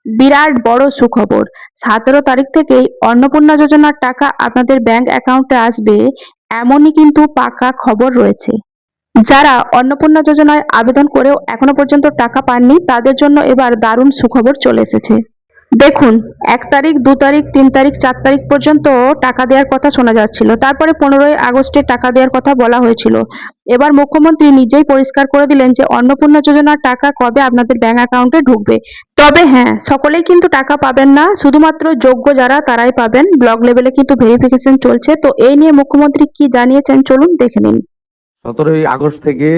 বিরাট বড় সুখবর। 17 তারিখ থেকেই অন্নপূর্ণা যোজনার টাকা আপনাদের ব্যাংক অ্যাকাউন্টে আসবে, এমনই কিন্তু পাকা খবর রয়েছে। যারা অন্নপূর্ণা যোজনায় আবেদন করেও এখনো পর্যন্ত টাকা পাননি, তাদের জন্য এবার দারুণ সুখবর চলে এসেছে। দেখুন, 1 তারিখ, 2 তারিখ, 3 তারিখ, 4 তারিখ পর্যন্ত টাকা দেওয়ার কথা শোনা যাচ্ছিল। তারপরে 15ই আগস্টে টাকা দেওয়ার কথা বলা হয়েছিল। এবার মুখ্যমন্ত্রী নিজেই পরিষ্কার করে দিলেন যে অন্নপূর্ণা যোজনার টাকা কবে আপনাদের ব্যাংক অ্যাকাউন্টে ঢুকবে। তবে হ্যাঁ, সকলেই কিন্তু টাকা পাবেন না, শুধুমাত্র যোগ্য যারা তারাই পাবেন। ব্লক লেভেলে কিন্তু ভেরিফিকেশন চলছে। তো এই নিয়ে মুখ্যমন্ত্রী কি জানিয়েছেন চলুন দেখে নিন। 17ই আগস্ট থেকে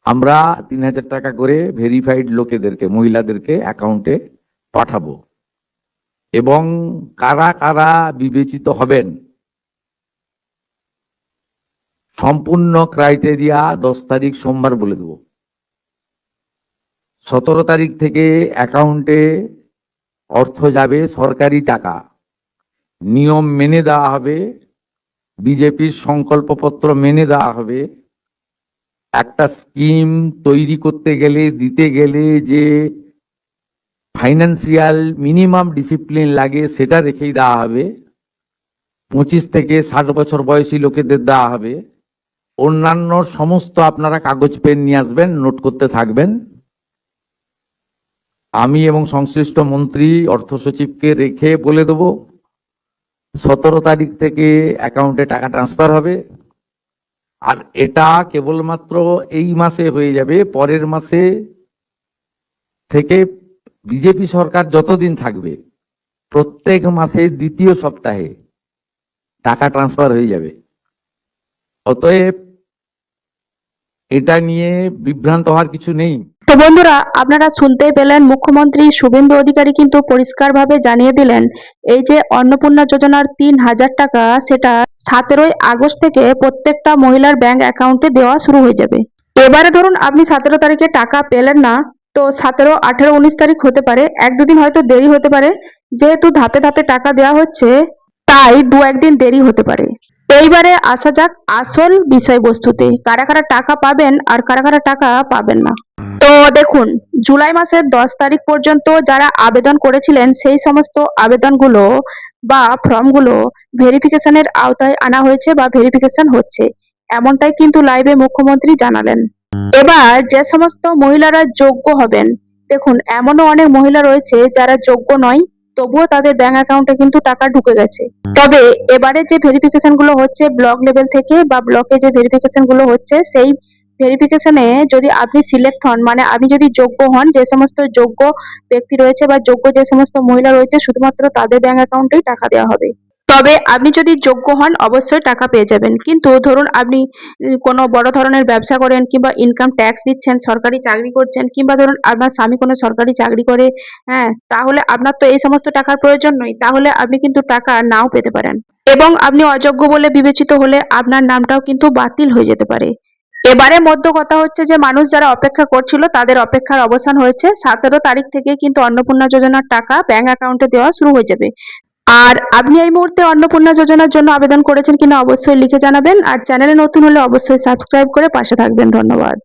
আমরা 3000 টাকা করে ভেরিফাইড লোকেদেরকে, মহিলাদেরকে অ্যাকাউন্টে পাঠাবো, এবং কারা কারা বিবেচিত হবেন সম্পূর্ণ ক্রাইটেরিয়া 10 তারিখ সোমবার বলে দেব। 17 তারিখ থেকে অ্যাকাউন্টে অর্থ যাবে, সরকারি টাকা, নিয়ম মেনে দেওয়া হবে, বিজেপির সংকল্পপত্র মেনে দেওয়া হবে। একটা স্কিম তৈরি করতে গেলে, দিতে গেলে যে ফাইন্যান্সিয়াল মিনিমাম ডিসিপ্লিন লাগে সেটা রেখেই দেওয়া হবে। 25 থেকে 60 বছর বয়সী লোকেদের দেওয়া হবে। অন্যান্য সমস্ত আপনারা কাগজ পেন নিয়ে আসবেন, নোট করতে থাকবেন। আমি এবং সংশ্লিষ্ট মন্ত্রী, অর্থ সচিবকে রেখে বলে দেব 17 তারিখ থেকে অ্যাকাউন্টে টাকা ট্রান্সফার হবে। আর এটা কেবলমাত্র এই মাসে হয়ে যাবে, পরের মাসে থেকে বিজেপি সরকার যতদিন থাকবে প্রত্যেক মাসের দ্বিতীয় সপ্তাহে টাকা ট্রান্সফার হয়ে যাবে। অতএব এটা নিয়ে বিভ্রান্ত হওয়ার কিছু নেই। তো বন্ধুরা, আপনারা শুনতেই পেলেন, মুখ্যমন্ত্রী শুভেন্দু অধিকারী কিন্তু পরিষ্কারভাবে জানিয়ে দিলেন এই যে অন্নপূর্ণা যোজনার 3000 টাকা, সেটা 17ই আগস্ট থেকে প্রত্যেকটা মহিলার ব্যাংক অ্যাকাউন্টে দেওয়া শুরু হয়ে যাবে। এবারে ধরুন আপনি 17 তারিখে টাকা পেলেন না, তো 17, 18, 19 তারিখ হতে পারে, 1-2 দিন হয়তো দেরি হতে পারে। যেহেতু ধাপে ধাপে টাকা দেওয়া হচ্ছে, তাই 2-1 দিন দেরি হতে পারে। এইবারে আসা যাক আসল বিষয়বস্তুতে, কারা কারা টাকা পাবেন আর কারা কারা টাকা পাবেন না। তো দেখুন, জুলাই মাসের 10 তারিখ পর্যন্ত যারা আবেদন করেছিলেন, সেই সমস্ত আবেদনগুলো বা ফর্মগুলো ভেরিফিকেশনের আওতায় আনা হয়েছে বা ভেরিফিকেশন হচ্ছে, এমনটাই কিন্তু লাইভে মুখ্যমন্ত্রী জানালেন। এবার যে সমস্ত মহিলারা যোগ্য হবেন, দেখুন এমনও অনেক মহিলা রয়েছে যারা যোগ্য নয়, তবুও তাদের ব্যাংক অ্যাকাউন্টে কিন্তু টাকা ঢুকে গেছে। তবে এবারে যে ভেরিফিকেশন গুলো হচ্ছে ব্লক লেভেল থেকে, বা ব্লকে যে ভেরিফিকেশন গুলো হচ্ছে, সেই ভেরিফিকেশনে যদি আপনি সিলেক্ট হন, মানে আপনি যদি যোগ্য হন, যে সমস্ত যোগ্য ব্যক্তি রয়েছে বা যোগ্য যে সমস্ত মহিলা রয়েছে, শুধুমাত্র তাদের ব্যাংক অ্যাকাউন্টেই টাকা দেওয়া হবে। তবে আপনি যদি যোগ্য হন অবশ্যই টাকা পেয়ে যাবেন। কিন্তু ধরুন আপনি কোনো বড় ধরনের ব্যবসা করেন, কিংবা ইনকাম ট্যাক্স দিচ্ছেন, সরকারি চাকরি করছেন, কিংবা ধরুন আপনার স্বামী কোনো সরকারি চাকরি করে, হ্যাঁ, তাহলে আপনার তো এই সমস্ত টাকার প্রয়োজন নেই, তাহলে আপনি কিন্তু টাকা নাও পেতে পারেন। এবং আপনি অযোগ্য বলে বিবেচিত হলে আপনার নামটাও কিন্তু বাতিল হয়ে যেতে পারে। এবারে মধ্য কথা হচ্ছে যে মানুষ যারা অপেক্ষা করছিল তাদের অপেক্ষার অবসান হয়েছে। 17 তারিখ থেকে কিন্তু অন্নপূর্ণা যোজনার টাকা ব্যাংক অ্যাকাউন্টে দেওয়া শুরু হয়ে যাবে। আর আপনি এই মুহূর্তে অন্নপূর্ণা যোজনার জন্য আবেদন করেছেন কিনা অবশ্যই লিখে জানাবেন। আর চ্যানেলে নতুন হলে অবশ্যই সাবস্ক্রাইব করে পাশে থাকবেন। ধন্যবাদ।